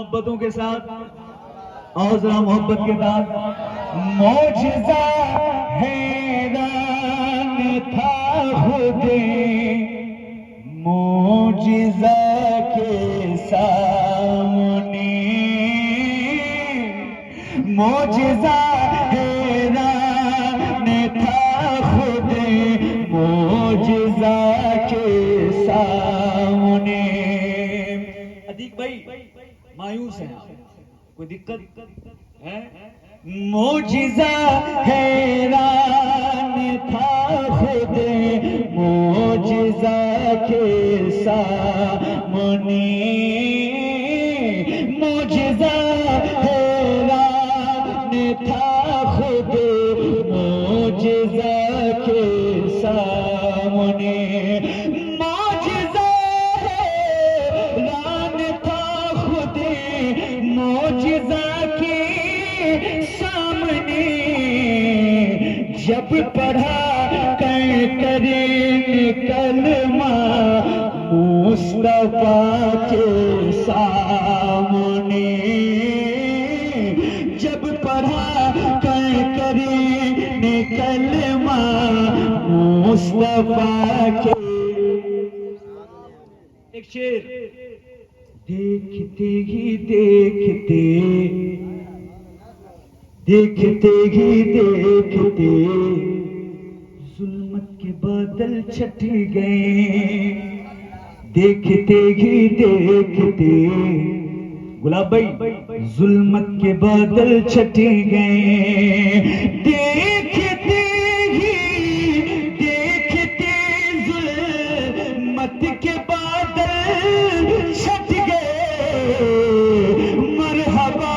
मोहब्बतों के साथ और जरा मोहब्बत के साथ। मौजज़ा हैरान था खुदे मौजज़ा के सामने, मौजज़ा हैरान था खुदे मौजज़ा के सामने। अदीक भाई मायूस हैं आप, कोई दिक्कत है? मौजज़ा हैरान था खुदे मौजज़ा के सामने, मौजज़ा हैरान था खुदे मौजज़ा के सामने, मौजज़ा हैरान था खुदे मौजज़ा के सामने। जब पढ़ा करे कलमा मुस्तफा के सामने, जब पढ़ा करे कलमा मुस्तफा के। एक शेर। देखते ही देखते देखते ही देखते जुल्मत के बादल छट गए, देखते ही देखते गुलाब भाई जुल्मत के बादल छट गए, देखते ही देखते जुल्मत के बादल छट गए। मरहबा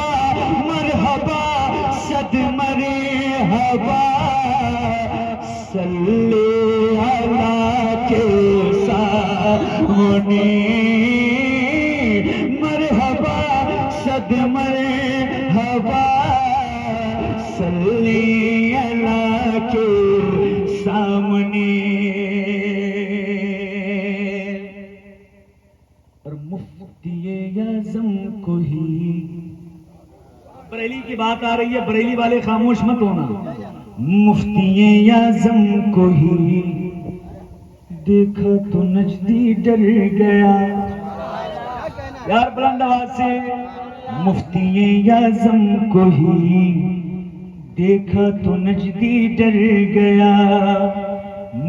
मरहबा सद मरे हवा सल्ले अला के सामने, मरहबा सद मरे हवा सल्ले अला के सामने। और मुफ्ती आज़म को ही, बरेली की बात आ रही है, बरेली वाले खामोश मत होना। मुफ्ती आज़म को ही देखा तो नजदी डर गया, यार बुलंद आवाज से। मुफ्ती आज़म को ही देखा तो नजदी डर गया,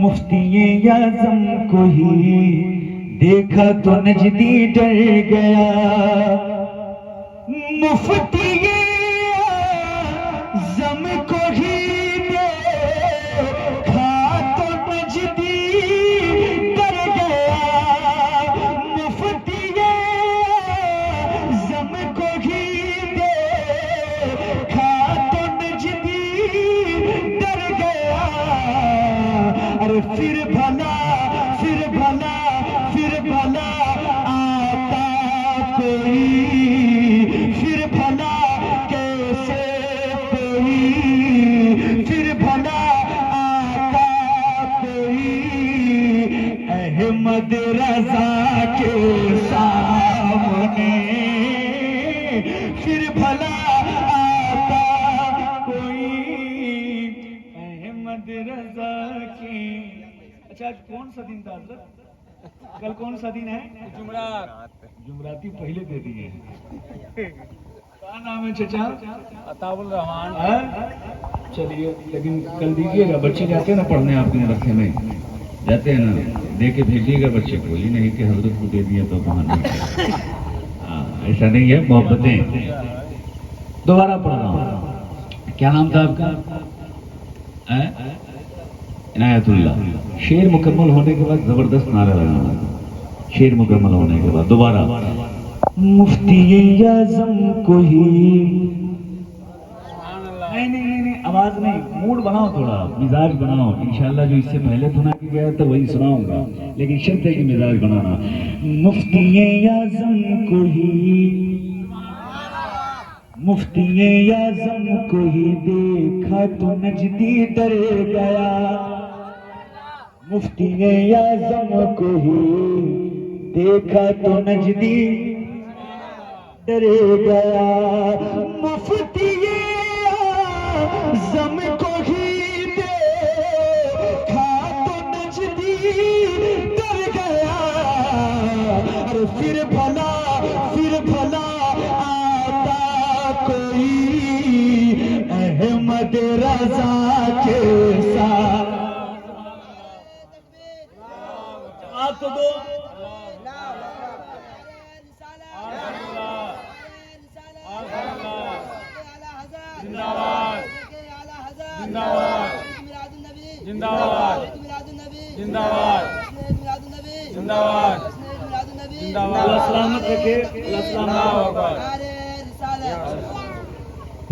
मुफ्ती आज़म को ही देखा तो नजदी डर गया। मुफ्ती आज़म को ही देखा तो नजदी डर गया, मुफ्ती आज़म को ही देखा तो नजदी डर गया। अरे फिर भला फिर भला फिर भला आता कोई, फिर भला कैसे कोई, फिर भला आता कोई अहमद रज़ा के सामने, फिर भला आता कोई अहमद रज़ा के। अच्छा आज कौन सा दिन था हज़रत? कल कौन सा दिन है? जुमरात। जुमराती पहले दे दिए। क्या नाम है चचा? अताउल रहमान। चलिए लेकिन कल दीजिएगा, बच्चे जाते हैं ना पढ़ने आपके मदरसे में, जाते हैं ना, दे के भेजिएगा बच्चे को, ये नहीं कि हजरत को दे दिया तो बहाना। हाँ ऐसा नहीं है, मोहब्बतें। दोबारा पढ़ रहा हूँ। क्या नाम था आपका? इनायतुल्लाह। शेर मुकम्मल होने के बाद जबरदस्त नारा लगाना, शेर मुकम्मल होने के बाद दोबारा। मुफ्ती आज़म को ही, नहीं आवाज नहीं, मूड बनाओ, थोड़ा मिजाज बनाओ। इंशाल्लाह जो इससे पहले सुना के गया था वही सुनाऊंगा, लेकिन शर्त है कि मिजाज बनाना। मुफ्ती आज़म को ही, मुफ्ती आज़म को ही देखा तो नजदी डर गया, मुफ्ती आज़म को ही देखा तो नजदी डर गया मुफ्ती आज़म को ही देखा तो नजदी डर गया। अरे फिर भला आता कोई अहमद रजा के साथ। जवाब तो दो। जिंदाबाद जिंदाबाद जिंदाबाद जिंदाबाद जिंदाबाद जिंदाबाद। सलामत रखे।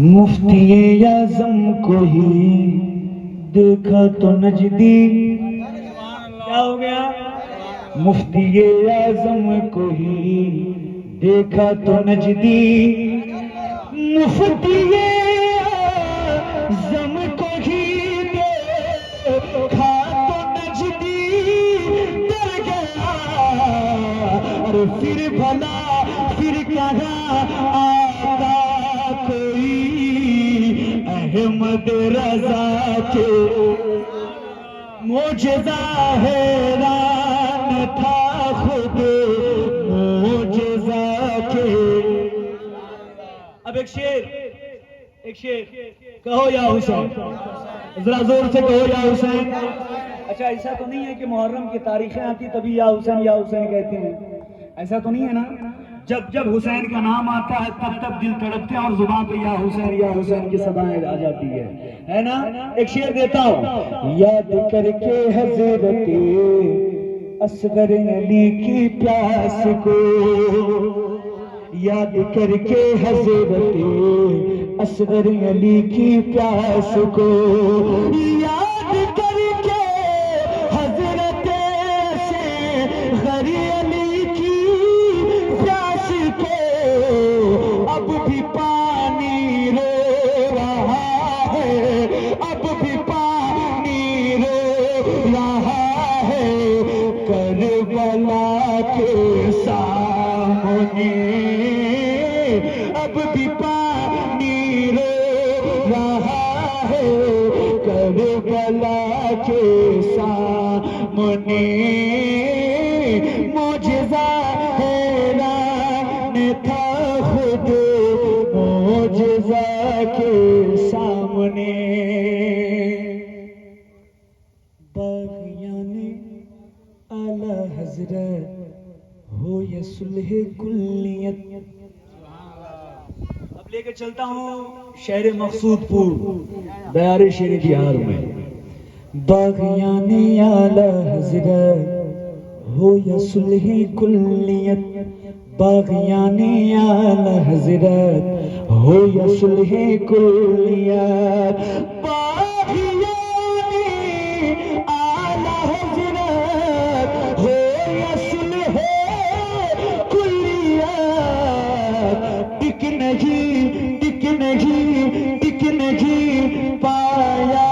मुफ्ती आज़म को ही देखा तो नजदी। क्या हो गया? मुफ्ती आज़म को ही देखा तो नजदी। मुफ्ती आज़म को ही देखा तो नजदी डर गया। और फिर भला फिर कहाँ आता कोई अहमद रजा के। मोजज़ा हैरान था खुद मोजज़ा के। अब एक शेर कहो या हुसैन, जरा जोर से कहो या हुसैन। अच्छा, ऐसा तो नहीं है कि मुहर्रम की तारीखें आती तभी या हुसैन कहते हैं, ऐसा तो नहीं है ना? जब हुसैन का नाम आता है तब दिल तड़पते हैं और जुबान पे या हुसैन की सदाएं आ जाती है ना? एक शेर देता हूँ। याद करके हजरत असगर अली की प्यास को, याद करके हजरत असगर अली की प्यास को, याद करके हजरत असगर अली की प्यास को, अब भी पानी रो रहा है, अब भी पानी रो रहा है करबला के सामने, अब भी पानी रो रहा है करबला के सामने। मोजज़ा हैरान था खुद मोजज़ा के सामने। बाग़ियाने आला हज़रत हो या सुलह कुल्लियत। अब लेके चलता हूँ शहर मकसूदपुर बयारे शेर बिहार में। बाग़ियाने आला हज़रत हो या सुलह कुल्लियत, बाग़ियाने आला हज़रत हो या सुलह कुल्लियत, बाग़ियाने आला हज़रत हो या सुलह कुल्लियत। टिक नहीं पाया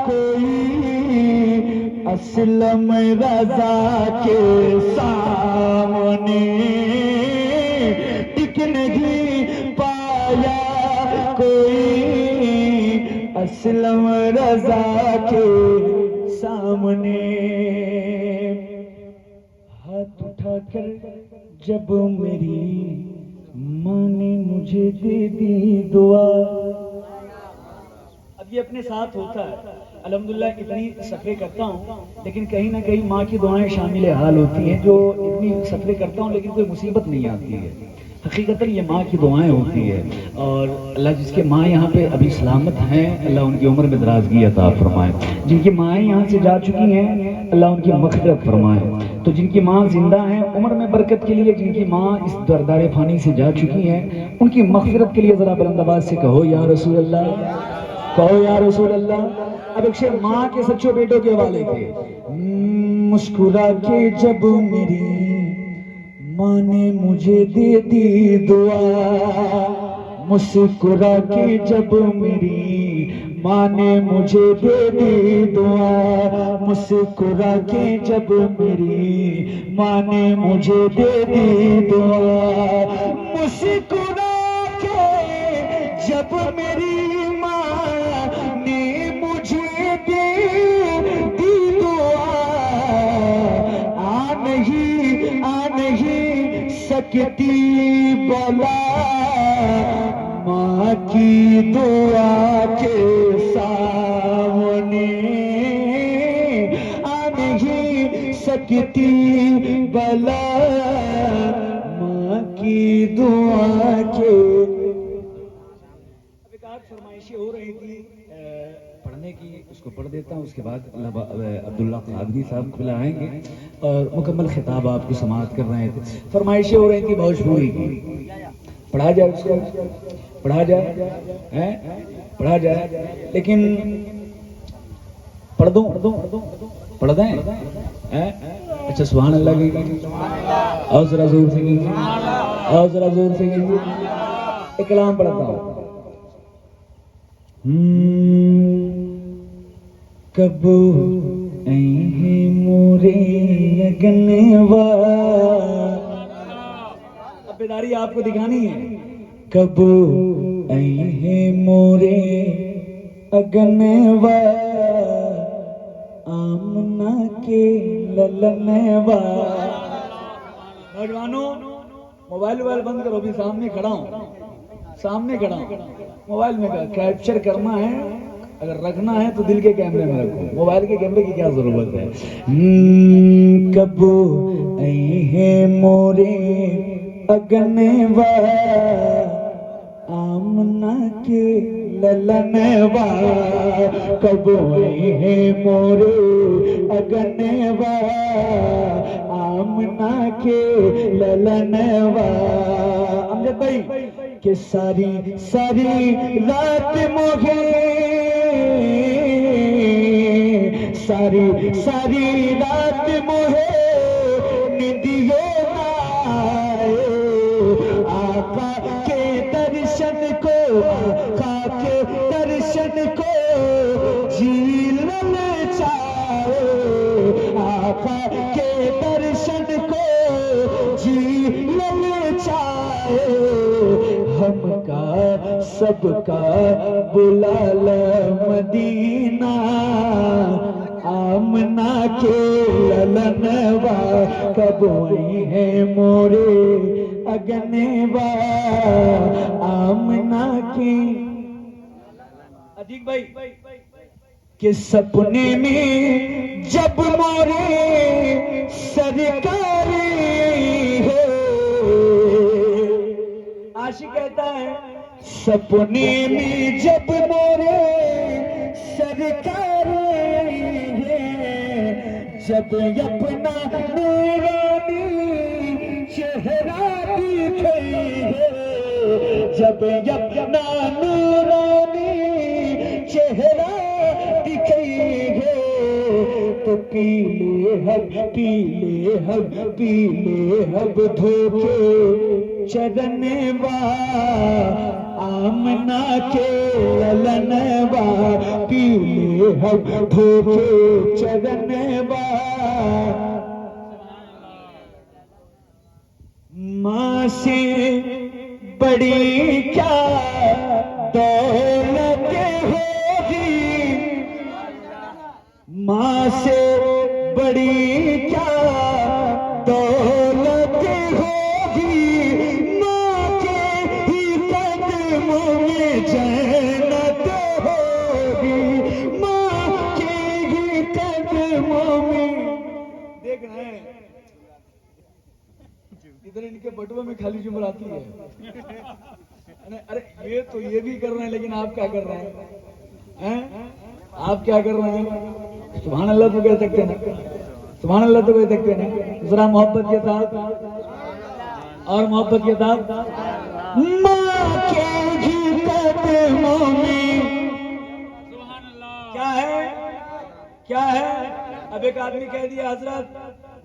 कोई असलम रजा के सामने, टिक नहीं पाया कोई असलम रजा के सामने। हाथ उठाकर जब मेरी माँ ने मुझे दे दी दुआ। अब ये अपने साथ होता है। अल्हम्दुलिल्लाह इतनी सफ़रें करता हूँ लेकिन कहीं ना कहीं माँ की दुआएं शामिल हाल होती हैं। जो इतनी सफ़रें करता हूँ लेकिन कोई मुसीबत नहीं आती है। हकीकतन ये माँ की दुआएं होती है। और अल्लाह जिसके माँ यहाँ पे अभी सलामत हैं, अल्लाह उनकी उम्र में दराजगी अता फरमाए। जिनकी माएँ यहाँ से जा चुकी हैं, अल्लाह उनकी मग़फ़िरत फरमाए। तो जिनकी माँ जिंदा हैं, उम्र में बरकत के लिए, जिनकी माँ इस दरदार फ़ानी से जा चुकी हैं, उनकी मग़फ़िरत के लिए ज़रा बुलंद आवाज़ से कहो या रसूल अल्लाह, कहो या रसूल अल्लाह। अब एक शेर माँ के सच्चे बेटों के हवाले के। मुस्कुरा के जब मेरी माँ ने मुझे दे दी दुआ, मुस्कुरा के जब मेरी माँ ने मुझे दे दी दुआ, मुस्कुरा के जब मेरी माँ ने मुझे दे दी दुआ, मुस्कुरा के जब मेरी माँ ने मुझे दी दुआ, आ नहीं सकती बला माँ की दुआ के सामने, आ नहीं सकती बला माँ की दुआ के। फरमाइशें हो रही थी पढ़ने की, उसको पढ़ देता हूँ, उसके बाद अब्दुल्ला कादरी साहब खुलाएंगे और मुकम्मल खिताब आपको समाअत कर रहे थे। फरमाइशें हो रही थी भोजपुरी की, पढ़ा जाए उसको, पढ़ा जाए हैं, पढ़ा जाए, लेकिन पढ़ दूं, पढ़ दें हैं? अच्छा सुभान अल्लाह की, और जरा जोर से कीजिए, और जरा जोर से कीजिए। एक कलाम पढ़ता हूँ। कब ऐहे मोरे अगनवा, अब बेदारी आपको दिखानी है। कब ऐहे मोरे अगनवा, आमना के ललनवा। नौजवानों मोबाइल बंद करो, अभी सामने खड़ा हूं, सामने खड़ा हूं। मोबाइल में कैप्चर करना है, अगर रखना है तो दिल के कैमरे में रखो, मोबाइल के कैमरे की क्या जरूरत है। कब ऐहे मोरे अगनवा, आमना के ललनवा। कब ऐहे मोरे अगनवा, आमना के ललनवा। अमजद भाई कि सारी रात मोहे, सारी रात मोहे निदियो ना आए। आका के दर्शन को, आका के दर्शन को जी ललचाए। आका के दर्शन को जी ललचाए। हमका सबका बुलाल मदीना, आमना के ललनवा। कब है मोरे अगनवा, आमना के। अजीक भाई कि सपने में जब मोरे सरकारी है, आशिक कहता है सपने में जब मोरे सरकार है, जब अपना नूरानी चेहरा दिखे है, जब अपना नूरानी चेहरा दिखे है, तो पीले हब धोके चरणवा, आमना के ललनवा। पीले हब धोके चरणवा। माँ से बड़ी क्या दौलत होगी, माँ से बड़ी क्या दौलत होगी। माँ के ही कदमों में जन्नत होगी, माँ के ही कदमों में। देख रहे हैं इधर इनके बटुए में खाली जुमराती है। अरे ये भी कर रहे हैं, लेकिन आप क्या कर रहे हैं? आप क्या कर रहे हैं? सुभान अल्लाह तो कह सकते हैं, सुभान अल्लाह तो कह सकते हैं। जरा मोहब्बत के साथ, और मोहब्बत के साथ। माँ के ही कदमों में क्या है, क्या है? अब एक आदमी कह दिया हजरत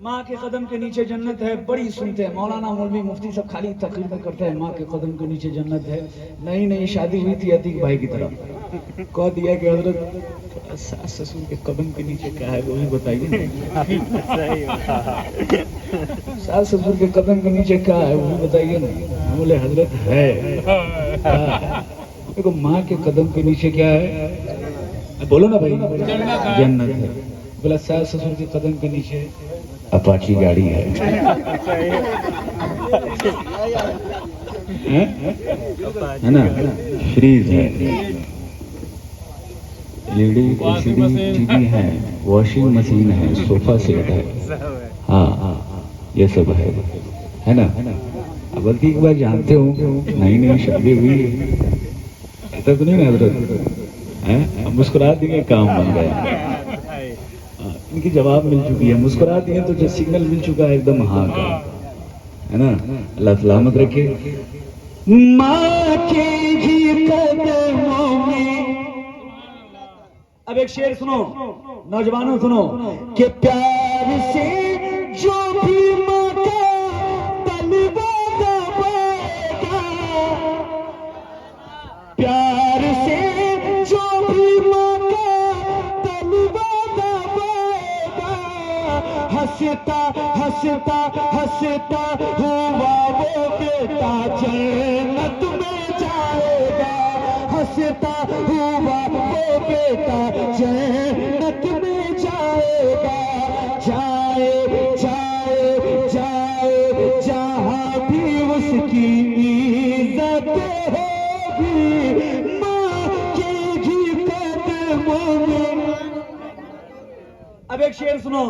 माँ के कदम के नीचे जन्नत है, बड़ी सुनते हैं मौलाना मौलवी मुफ्ती सब खाली तकरीर करते हैं माँ के कदम के नीचे जन्नत है। नहीं शादी हुई थी अतीक भाई की तरफ। कह दिया कि हजरत सास ससुर के कदम के नीचे क्या है वो भी बताइए। सास ससुर के कदम के नीचे क्या है वो भी बताइए ना। हम बोले हजरत है। देखो माँ के कदम के नीचे क्या है, बोलो ना भाई, जन्नत है। बोला सास ससुर के कदम के नीचे अपाची गाड़ी है। है ना, फ्रीज है, एलईडी टीवी है, वॉशिंग मशीन है, सोफा सेट है, हाँ ये सब है ना। अब बल्कि एक बार जानते हो नई नई शादी हुई ऐसा तो नहीं ना हजरत है, अब मुस्कुरा दिए काम बन गया। इनकी जवाब मिल चुकी है, मुस्कुरा दिए तो जो सिग्नल मिल चुका है एकदम हाँ का, है ना। अल्लाह सलामत रखे। माँ के ही कदमों में, अब एक शेर सुनो नौजवानों, सुनो कि प्यार से जो भी माँ का तलवा दबाएगा, प्यार से जो भी माँ का तलवा दबाएगा, हंसता हंसता हंसता हुआ वो बेटा जन्नत में जाएगा, हंसता हुआ वो बेटा जन्नत में जाएगा। जाए जाए जाए जहाँ भी उसकी इज्जत होगी, माँ के ही कदमों में। अब एक शेर सुनो,